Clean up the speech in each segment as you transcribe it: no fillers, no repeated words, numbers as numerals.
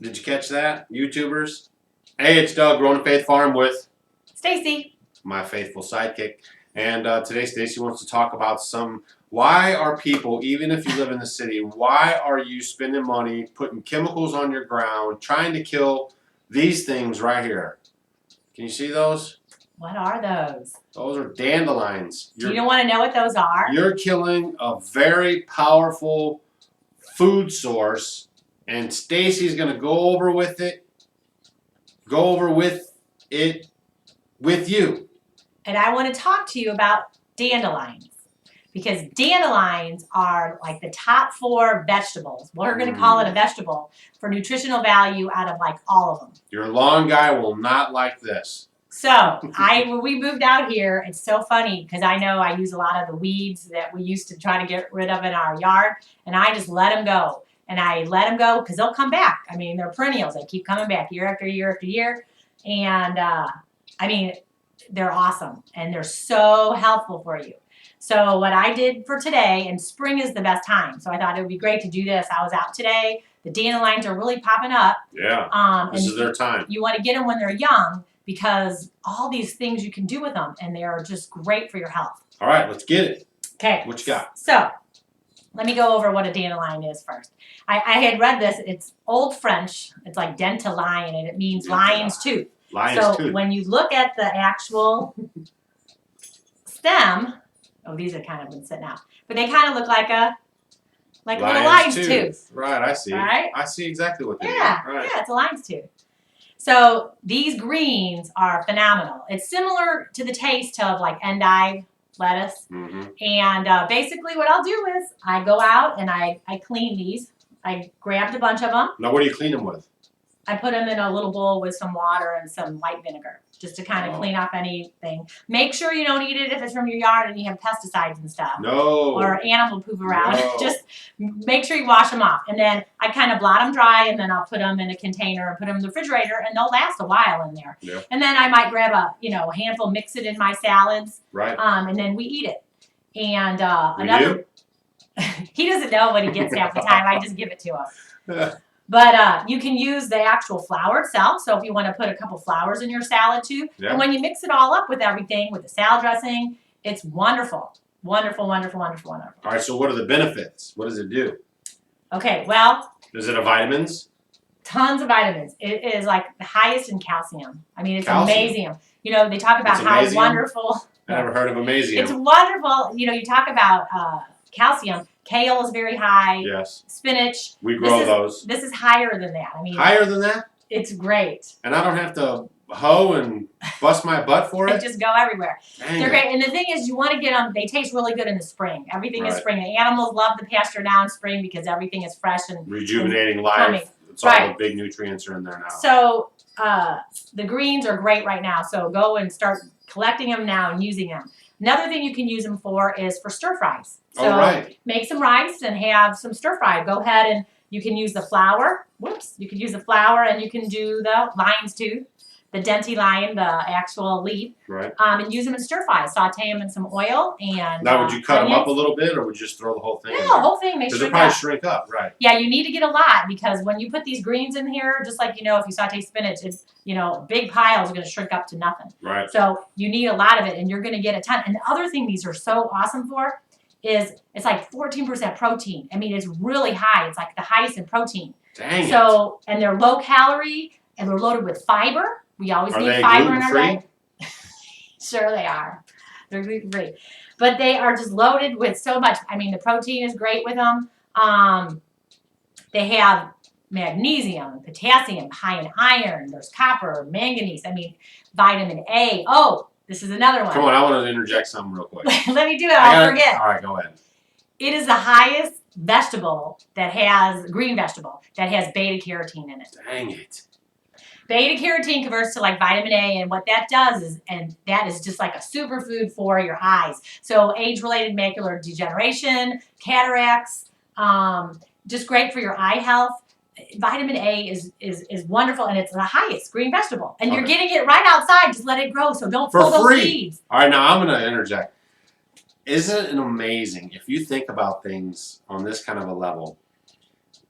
Did you catch that, YouTubers? Hey, it's Doug, Growing Faith Farm with Stacy, my faithful sidekick. And today Stacy wants to talk about why are people, even if you live in the city, why are you spending money, putting chemicals on your ground, trying to kill these things right here? Can you see those? what are those? Those are dandelions. Do you don't want to know what those are? You're killing a very powerful food source, and Stacy's going to go over with it with you. And I want to talk to you about dandelions, because dandelions are like the top 4 vegetables. We're going to call it a vegetable for nutritional value out of like all of them. Your lawn guy will not like this. So when we moved out here, it's so funny because I know I use a lot of the weeds that we used to try to get rid of in our yard, and I just let them go. And I let them go because they'll come back. I mean, they're perennials. They keep coming back year after year after year. And I mean, they're awesome, and they're so helpful for you. So what I did for today, and spring is the best time, so I thought it would be great to do this. I was out today. The dandelions are really popping up. Yeah, this is their time. You want to get them when they're young because all these things you can do with them, and they are just great for your health. All right, let's get it. Okay. What you got? So let me go over what a dandelion is first. I had read this. It's Old French. It's like dandelion, and it means lion's tooth. Lion's tooth. When you look at the actual stem, these are kind of been sitting out, but they kind of look like a little lion's tooth. Right, I see. Right? I see exactly what they mean. Yeah, Right. yeah, it's a lion's tooth. So these greens are phenomenal. It's similar to the taste of like endive lettuce. Mm-hmm. And basically what I'll do is I go out and I clean these. I grabbed a bunch of them. Now, what do you clean them with? I put them in a little bowl with some water and some white vinegar just to kind of clean off anything. Make sure you don't eat it if it's from your yard and you have pesticides and stuff. No. Or animal poop around. No. Just make sure you wash them off. And then I kind of blot them dry, and then I'll put them in a container and put them in the refrigerator, and they'll last a while in there. Yeah. And then I might grab a handful, mix it in my salads. Right. And then we eat it. And do? He doesn't know what he gets half the time. I just give it to him. But you can use the actual flour itself. So if you want to put a couple flowers in your salad too. Yeah. And when you mix it all up with everything, with the salad dressing, it's wonderful. Wonderful, wonderful, wonderful, wonderful. All right, so what are the benefits? What does it do? Okay, well. Is it a vitamins? Tons of vitamins. It is like the highest in calcium. I mean, it's Calcium. amazing. They talk about how wonderful. I never heard of amazium. It's wonderful. You talk about calcium. Kale is very high. Yes. Spinach. We grow those. This is higher than that. I mean, higher than that? It's great. And I don't have to hoe and bust my butt for They it? just go everywhere. Dang They're great. And the thing is, you want to get them, they taste really good in the spring. Everything is Right. spring. The animals love the pasture now in spring because everything is fresh and rejuvenating coming. life. It's all Right. the big nutrients are in there now. So the greens are great right now. So go and start collecting them now and using them. Another thing you can use them for is for stir fries. So make some rice and have some stir fry. Go ahead and you can use the flour. You can use the flour, and you can do the lion's tooth, the dandelion, the actual leaf. Right. And use them in stir fry. Saute them in some oil and Now, would you cut them onions. up a little bit, or would you just throw the whole thing in No, there? the whole thing. Make Because sure they'll probably shrink up, right? Yeah, you need to get a lot because when you put these greens in here, just like if you saute spinach, it's big piles are going to shrink up to nothing. Right. So you need a lot of it, and you're going to get a ton. And the other thing these are so awesome for is it's like 14% protein. I mean, it's really high. It's like the highest in protein. Dang So, and they're low calorie, and they're loaded with fiber. We always need fiber in our diet. Sure they are. They're gluten free. But they are just loaded with so much. I mean, the protein is great with them. They have magnesium, potassium, high in iron. There's copper, manganese. I mean, vitamin A. Oh, this is another one. Come on, I want to interject something real quick. Let me do it. I'll forget. All right, go ahead. It is the highest green vegetable that has beta-carotene in it. Dang it. Beta-carotene converts to like vitamin A, and what that does is, and that is just like a superfood for your eyes. So age-related macular degeneration, cataracts, just great for your eye health. Vitamin A is wonderful, and it's the highest green vegetable. And you're getting it right outside. Just let it grow, so don't pull those seeds. All right, now I'm going to interject. Isn't it amazing if you think about things on this kind of a level?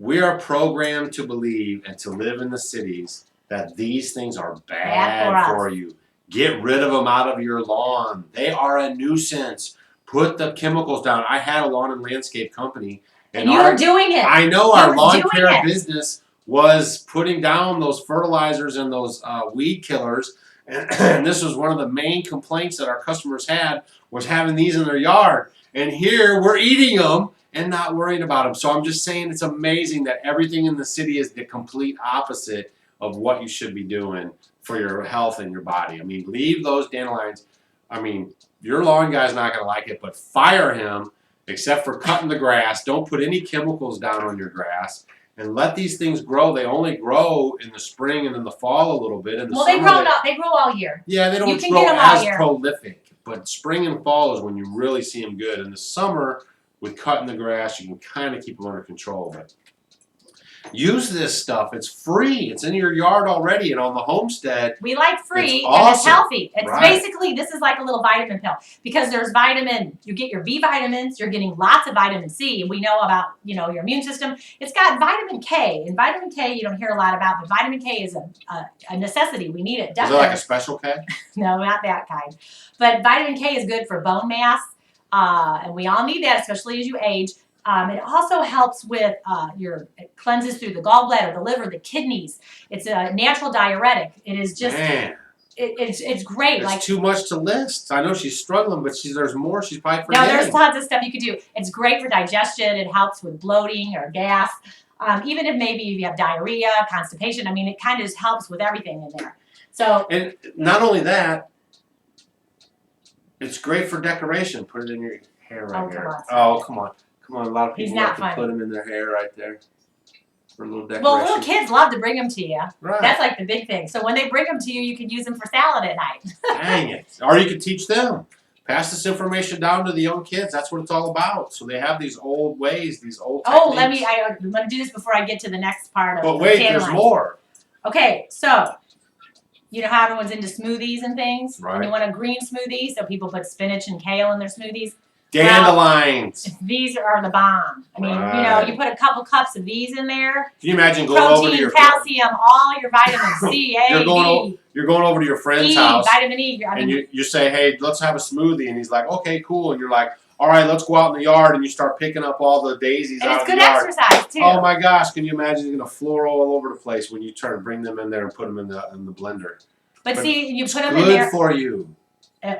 We are programmed to believe and to live in the cities that these things are bad for you. Get rid of them out of your lawn. They are a nuisance. Put the chemicals down. I had a lawn and landscape company. And you were doing it. I know our lawn care business was putting down those fertilizers and those weed killers. And this was one of the main complaints that our customers had, was having these in their yard. And here we're eating them and not worrying about them. So I'm just saying, it's amazing that everything in the city is the complete opposite of what you should be doing for your health and your body. I mean, leave those dandelions. I mean, your lawn guy's not going to like it, but fire him, except for cutting the grass. Don't put any chemicals down on your grass. And let these things grow. They only grow in the spring and in the fall a little bit. In the summer, they grow all year. Yeah, they don't grow as prolific. But spring and fall is when you really see them good. In the summer, with cutting the grass, you can kind of keep them under control. But use this stuff. It's free. It's in your yard already. And on the homestead, we like free, awesome. And it's healthy. It's basically, this is like a little vitamin pill, because there's vitamin, you get your B vitamins, you're getting lots of vitamin C, and we know about, your immune system. It's got vitamin K, and vitamin K you don't hear a lot about, but vitamin K is a necessity. We need it. Definitely. Is it like a special K? No, not that kind. But vitamin K is good for bone mass, and we all need that, especially as you age. It also helps with it cleanses through the gallbladder, the liver, the kidneys. It's a natural diuretic. It is just, it's great. It's too much to list. I know she's struggling, but there's more. She's probably forgetting. No, there's tons of stuff you could do. It's great for digestion. It helps with bloating or gas. Even if maybe you have diarrhea, constipation. I mean, it kind of just helps with everything in there. So, and not only that, it's great for decoration. Put it in your hair right here. Come on. Come on, a lot of people like to put them in their hair right there for a little decoration. Well, little kids love to bring them to you. Right. That's like the big thing. So when they bring them to you, you can use them for salad at night. Dang it. Or you could teach them. Pass this information down to the young kids. That's what it's all about. So they have these old ways, these old techniques. Oh, I'm going to do this before I get to the next part of But wait, there's more. Okay, so you know how everyone's into smoothies and things? Right. And you want a green smoothie, so people put spinach and kale in their smoothies. Dandelions. Well, these are the bomb. I mean, you put a couple cups of these in there. Can you imagine going over to your calcium, all your vitamins, C, A, B. You're going over to your friend's house. Vitamin E. And you say, hey, let's have a smoothie. And he's like, okay, cool. And you're like, all right, let's go out in the yard. And you start picking up all the daisies out of the yard. It's good exercise, too. Oh, my gosh. Can you imagine you're going to floor all over the place when you try to bring them in there and put them in the blender? But see, you put them in there. Good for you.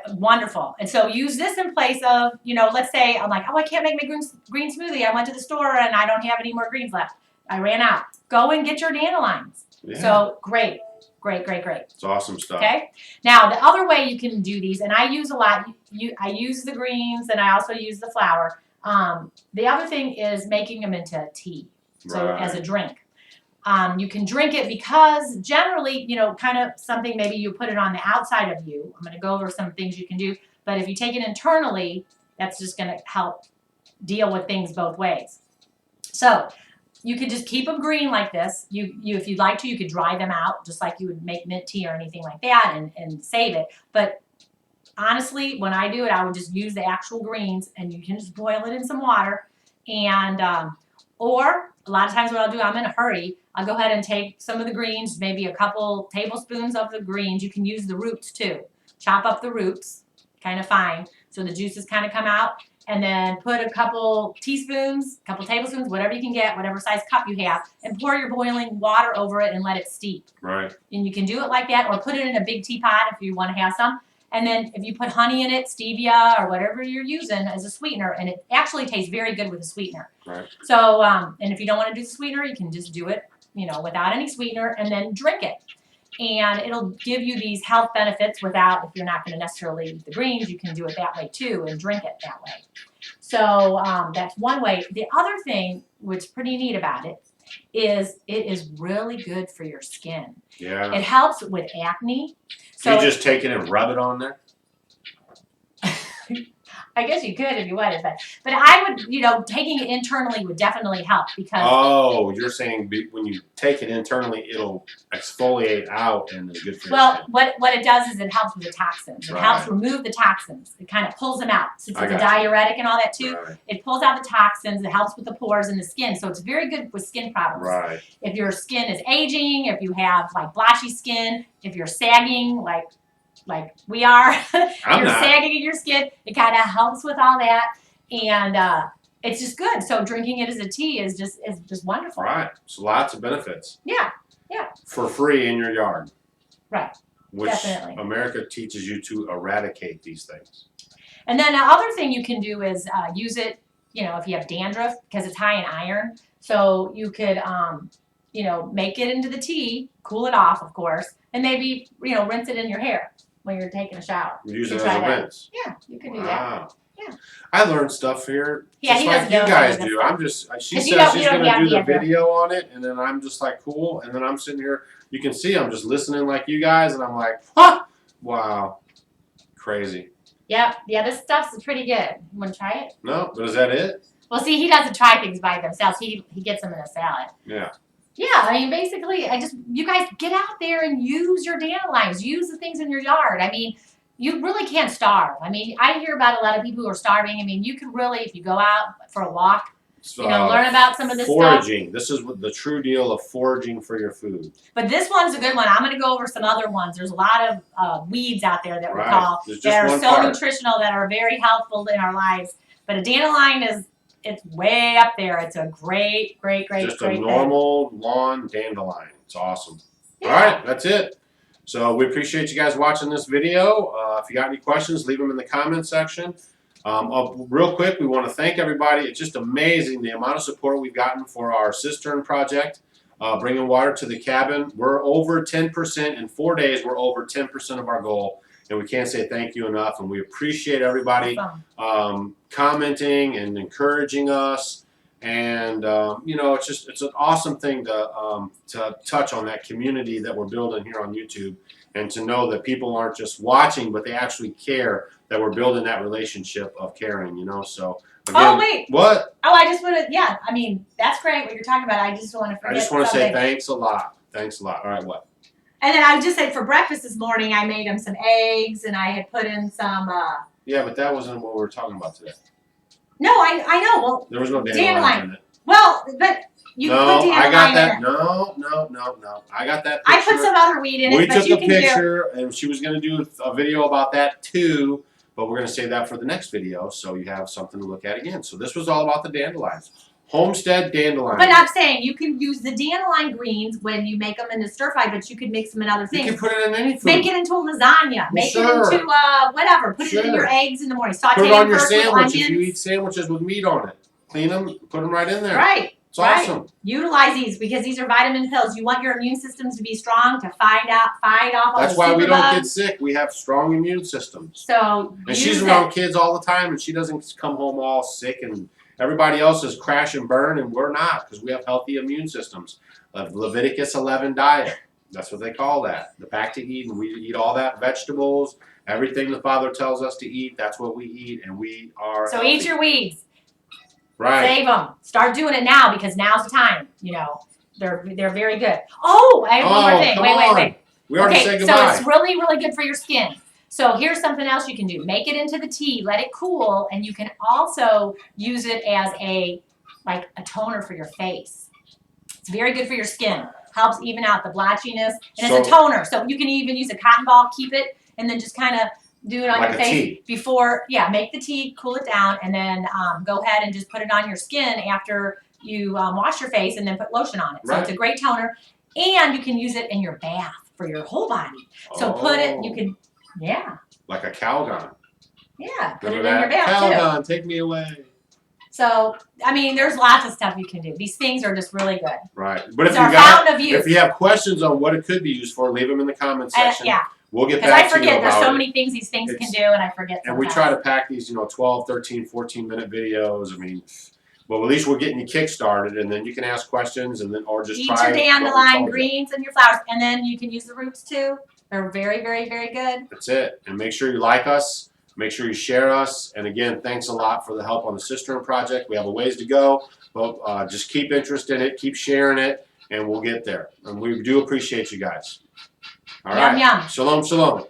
Wonderful. And so use this in place of, let's say I'm like, oh, I can't make my green smoothie. I went to the store and I don't have any more greens left. I ran out. Go and get your dandelions. Yeah. So great. It's awesome stuff. Okay. Now the other way you can do these, and I use a lot. I use the greens and I also use the flour. The other thing is making them into tea. So as a drink. You can drink it because generally, kind of something maybe you put it on the outside of you. I'm going to go over some things you can do. But if you take it internally, that's just going to help deal with things both ways. So you could just keep them green like this. If you'd like to, you could dry them out just like you would make mint tea or anything like that and save it. But honestly, when I do it, I would just use the actual greens and you can just boil it in some water. And or a lot of times what I'll do, I'm in a hurry. I'll go ahead and take some of the greens, maybe a couple tablespoons of the greens. You can use the roots too. Chop up the roots kind of fine so the juices kind of come out. And then put a couple teaspoons, couple tablespoons, whatever you can get, whatever size cup you have, and pour your boiling water over it and let it steep. Right. And you can do it like that, or put it in a big teapot if you want to have some. And then if you put honey in it, stevia, or whatever you're using as a sweetener, and it actually tastes very good with a sweetener. Right. So, and if you don't want to do the sweetener, you can just do it, without any sweetener, and then drink it. And it'll give you these health benefits without, if you're not going to necessarily eat the greens, you can do it that way too and drink it that way. So that's one way. The other thing, what's pretty neat about it is really good for your skin. Yeah. It helps with acne. So you just take it and rub it on there? I guess you could if you wanted, but I would, taking it internally would definitely help because. Oh, you're saying when you take it internally, it'll exfoliate out and is good for your skin. What it does is it helps with the toxins. It helps remove the toxins. It kind of pulls them out. Since it's a diuretic and all that too, it pulls out the toxins. It helps with the pores in the skin. So it's very good with skin problems. Right. If your skin is aging, if you have like blotchy skin, if you're sagging like we are, you're sagging in your skin, it kind of helps with all that. And it's just good. So drinking it as a tea is just wonderful. Right. So lots of benefits. Yeah. Yeah. For free in your yard. Right. Which definitely. America teaches you to eradicate these things. And then the other thing you can do is use it, if you have dandruff, because it's high in iron. So you could, make it into the tea, cool it off, of course, and maybe, rinse it in your hair when you're taking a shower. Use it as a rinse. Yeah, you can do that. Yeah. I learned stuff here, yeah, just like you guys do. I'm just, she says she's going to do the video on it, and then I'm just like, cool, and then I'm sitting here, you can see I'm just listening like you guys, and I'm like, wow, crazy. Yep, yeah, this stuff's pretty good. You want to try it? No, but is that it? Well, see, he doesn't try things by themselves. He gets them in a salad. Yeah. Yeah, I mean, basically, you guys get out there and use your dandelions. Use the things in your yard. I mean, you really can't starve. I mean, I hear about a lot of people who are starving. I mean, you can really, if you go out for a walk, learn about some of this foraging. stuff. This is the true deal of foraging for your food. But this one's a good one. I'm going to go over some other ones. There's a lot of weeds out there that we call that are so nutritional, that are very helpful in our lives. But a dandelion it's way up there. It's a great Just a normal lawn dandelion. It's awesome. Yeah. All right, that's it. So we appreciate you guys watching this video. If you got any questions, leave them in the comment section. Real quick, we want to thank everybody. It's just amazing the amount of support we've gotten for our cistern project, bringing water to the cabin. We're over 10%. In 4 days, we're over 10% of our goal. And we can't say thank you enough. And we appreciate everybody commenting and encouraging us. And, it's an awesome thing to touch on that community that we're building here on YouTube. And to know that people aren't just watching, but they actually care, that we're building that relationship of caring, So, again, oh, wait. What? Oh, I just want to, I mean, that's great what you're talking about. I just want to forget I just want to say thanks a lot. Thanks a lot. All right, what? And then I would just say for breakfast this morning, I made him some eggs, and I had put in some. Yeah, but that wasn't what we were talking about today. No, I know. Well, there was no dandelion in it. Well, but you put dandelion I got that. In it. No. I got that picture. I put some other weed in it. We took a picture, and she was going to do a video about that too, but we're going to save that for the next video, so you have something to look at again. So this was all about the dandelions. Homestead dandelion. But I'm saying you can use the dandelion greens when you make them into stir fry, but you could mix them in other things. You can put it in any food. Make it into a lasagna. Make it into whatever. Put it in your eggs in the morning. Saute put it on your first sandwich with if you eat sandwiches with meat on it. Clean them, put them right in there. Right. It's awesome. Utilize these because these are vitamin pills. You want your immune systems to be strong to fight off all That's the why we don't superbugs. get sick. We have strong immune systems. So and she's around kids all the time, and she doesn't come home all sick and. Everybody else is crash and burn, and we're not because we have healthy immune systems. Leviticus 11 diet. That's what they call that. The back to eat, and we eat all that vegetables, everything the Father tells us to eat. That's what we eat, and we are. So healthy. eat your weeds. Right. Save them. Start doing it now because now's the time. They're very good. Oh, I have one more thing. Wait. We already said goodbye. So it's really good for your skin. So here's something else you can do. Make it into the tea, let it cool, and you can also use it as a toner for your face. It's very good for your skin. Helps even out the blotchiness. And it's a toner. So you can even use a cotton ball, keep it, and then just kind of do it on your face before, make the tea, cool it down, and then go ahead and just put it on your skin after you wash your face and then put lotion on it. So it's a great toner. And you can use it in your bath for your whole body. So like a Calgon. Yeah, put it in your bath Calgon, take me away. So, I mean, there's lots of stuff you can do. These things are just really good. Right. But if you have questions on what it could be used for, leave them in the comment section. We'll get back to you about it. Because I forget. There's so many things these things can do, and I forget sometimes. And we try to pack these, 12, 13, 14-minute videos. I mean, well, at least we're getting you kick-started, and then you can ask questions, and then or just try. Eat your dandelion greens and your flowers, and then you can use the roots too. They're very good. That's it. And make sure you like us. Make sure you share us. And again, thanks a lot for the help on the cistern project. We have a ways to go, but just keep interest in it, keep sharing it, and we'll get there. And we do appreciate you guys. All Yum, right. yum. Shalom, shalom.